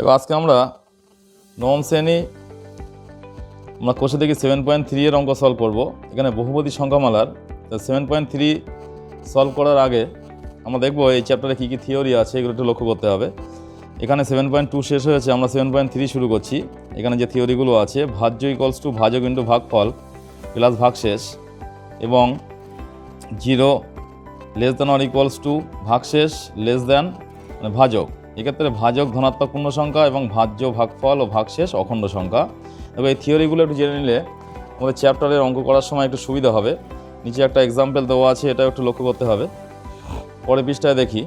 দেখো আজকে আমরা নবম শ্রেণী আমরা কোষে দেখি 7.3 এর অঙ্ক সলভ করব। এখানে বহুপদী সংখ্যামালার 7.3 সলভ করার আগে আমরা দেখব এই চ্যাপ্টারে কী কী থিওরি আছে এগুলো একটু লক্ষ্য করতে হবে। এখানে 7.2 শেষ হয়েছে, আমরা 7.3 শুরু করছি। এখানে যে থিওরিগুলো আছে, ভাজ্য ইকুয়ালস টু ভাজক ইন্টু ভাগফল প্লাস ভাগশেষ, এবং 0 less than or equals to ভাগশেষ লেস দ্যান মানে ভাজক। এক্ষেত্রে ভাজক ধনাত্মক পূর্ণ সংখ্যা এবং ভাজ্য ভাগফল ও ভাগশেষ অখণ্ড সংখ্যা। দেখো এই থিওরিগুলো একটু জেনে নিলে আমাদের চ্যাপ্টারের অঙ্ক করার সময় একটু সুবিধা হবে। নিচে একটা এক্সাম্পল দেওয়া আছে, এটাও একটু লক্ষ্য করতে হবে। পরের পৃষ্ঠায় দেখি,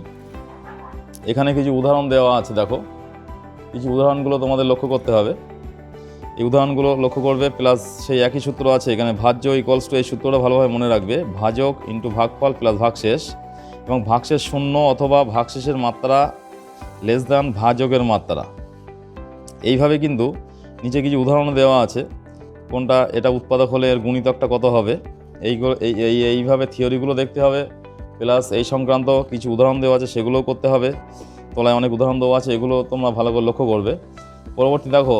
এখানে কিছু উদাহরণ দেওয়া আছে। দেখো কিছু উদাহরণগুলো তোমাদের লক্ষ্য করতে হবে। এই উদাহরণগুলো লক্ষ্য করবে, প্লাস সেই একই সূত্র আছে এখানে, ভাজ্য ইকুয়ালস টু, এই সূত্রটা ভালোভাবে মনে রাখবে, ভাজক ইন্টু ভাগফল প্লাস ভাগশেষ, এবং ভাগশেষ শূন্য অথবা ভাগশেষের মাত্রা লেস দ্যান ভাজকের মাত্রা। এইভাবে কিন্তু নিচে কিছু উদাহরণ দেওয়া আছে, কোনটা এটা উৎপাদক হলে এর গুণিতকটা কত হবে, এইভাবে থিওরিগুলো দেখতে হবে। প্লাস এই সংক্রান্ত কিছু উদাহরণ দেওয়া আছে, সেগুলোও করতে হবে। তলায় অনেক উদাহরণ দেওয়া আছে, এগুলো তোমরা ভালো করে লক্ষ্য করবে। পরবর্তী দেখো,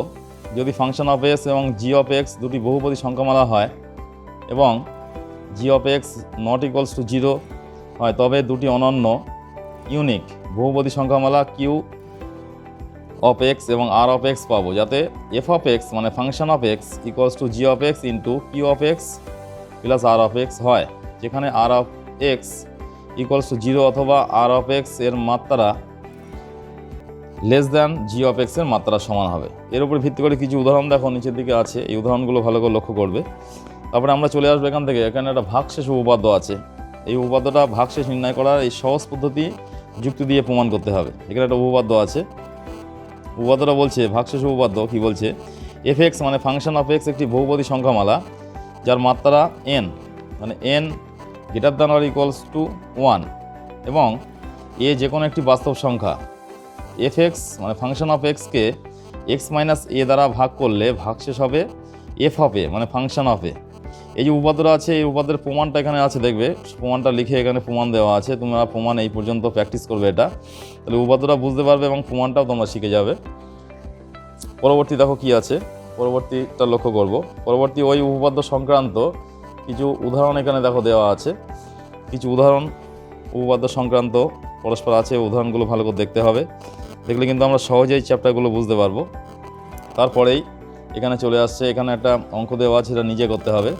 যদি ফাংশন অফ এক্স এবং জি অফ এক্স দুটি বহুপদী সংখ্যামালা হয় এবং G of X not equals to 0 হয়, তবে দুটি অনন্য ইউনিক বহুপদী সংখ্যামালা কিউ অফ এক্স এবং আর অফ এক্স পাবো, যাতে এফ অফ এক্স মানে function of X equals to G of X into Q of X plus R of X হয়, যেখানে R of X equals to 0 অথবা আর অফ এক্স এর মাত্রা less than G of X এর মাত্রা সমান হবে। এর উপর ভিত্তি করে কিছু উদাহরণ দেখো নিচের দিকে আছে, এই উদাহরণগুলো ভালো করে লক্ষ্য করবে। তারপরে আমরা চলে আসবো এখান থেকে, এখানে একটা ভাগশেষ উপপাদ্য আছে। এই উপপাদ্যটা ভাগশেষ নির্ণয় করার এই সহজ পদ্ধতি যুক্তি দিয়ে প্রমাণ করতে হবে। এখানে একটা উপপাদ্য আছে, উপপাদ্যটা বলছে, ভাগশেষ উপপাদ্য কি বলছে, এফ এক্স মানে ফাংশন অফ এক্স একটি বহুপদী সংখ্যামালা যার মাত্রা এন মানে N greater than or equals to 1 এবং এ যে কোনো একটি বাস্তব সংখ্যা। এফ এক্স মানে ফাংশন অফ এক্সকে এক্স মাইনাস এ দ্বারা ভাগ করলে ভাগশেষ হবে এফ অফ এ মানে ফাংশন অফ এ। এই যে উপপাদ্যটা আছে, এই উপপাদ্যের প্রমাণটা এখানে আছে, দেখবে প্রমাণটা লিখে এখানে প্রমাণ দেওয়া আছে। তোমরা প্রমাণ এই পর্যন্ত প্র্যাকটিস করবে, এটা তাহলে উপপাদ্যটা বুঝতে পারবে এবং প্রমাণটাও তোমরা শিখে যাবে। পরবর্তী দেখো কি আছে, পরবর্তীটা লক্ষ্য করব। পরবর্তী ওই উপপাদ্য সংক্রান্ত কিছু উদাহরণ এখানে দেখো দেওয়া আছে। কিছু উদাহরণ উপপাদ্য সংক্রান্ত পরস্পর আছে, উদাহরণগুলো ভালো করে দেখতে হবে। দেখলে কিন্তু আমরা সহজেই চ্যাপ্টারগুলো বুঝতে পারবো। তারপরেই এখানে চলে আসছে, এখানে একটা অঙ্ক দেওয়া আছে, এটা নিজে করতে হবে,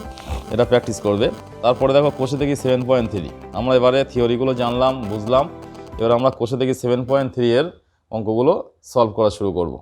এটা প্র্যাকটিস করবে। তারপরে দেখো কোষে দেখি 7.3, আমরা এবারে থিওরিগুলো জানলাম বুঝলাম, এবার আমরা কোষে দেখি 7.3 এর অঙ্কগুলো সলভ করা শুরু করব।